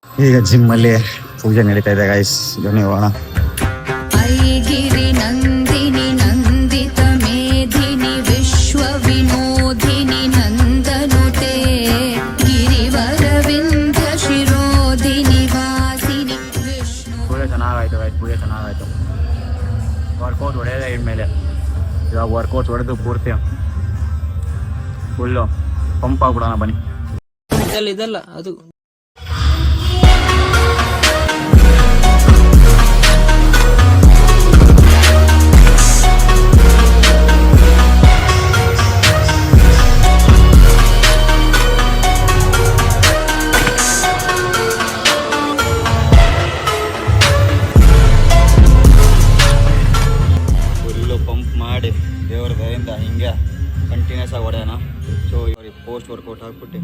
ಈಗ ಜಿಮ್ ಅಲ್ಲಿ ಪೂಜೆ ನಡೀತಾ ಇದೆ ಗೈಸ್, ಬನ್ನಿ ಹೋಗೋಣ. ಐಗಿರಿ ನಂದಿನಿ ನಂದಿತ ಮೇಧಿನಿ ವಿಶ್ವ ವಿನೋದಿನಿ ನಂದನುತೆ ಗಿರಿವರವಿಂದ ಶಿರೋಧಿನಿ ವಾಸಿನಿ ವಿಷ್ಣು. ಪೂಜೆ ಚೆನ್ನಾಗಾಯ್ತು ಗೈಸ್, ಪೂಜೆ ಚೆನ್ನಾಗಾಯ್ತು. ವರ್ಕೌಟ್ ಹೊಡೆಯೋದೇ ಇನ್ಮೇಲೆ. ಇವಾಗ ವರ್ಕೌಟ್ ಹೊಡೆದು ಪೂರ್ತಿ ಫುಲ್ಲು ಪಂಪ್ ಆಗ್ಬಿಡೋಣ ಬನ್ನಿ. ಇದಲ್ಲ ಅದು ಫುಲ್ಲು ಪಂಪ್ ಮಾಡಿ ದೇವ್ರ ದಯಿಂದ ಹಿಂಗೆ ಕಂಟಿನ್ಯೂಸ್ ಆಗಿ ಹೊಡೆಯೋಣ. ಸೊ ಇವ್ರಿಗೆ ಪೋಸ್ಟ್ ವರ್ಕೌಟ್ ಹಾಕ್ಬಿಟ್ಟು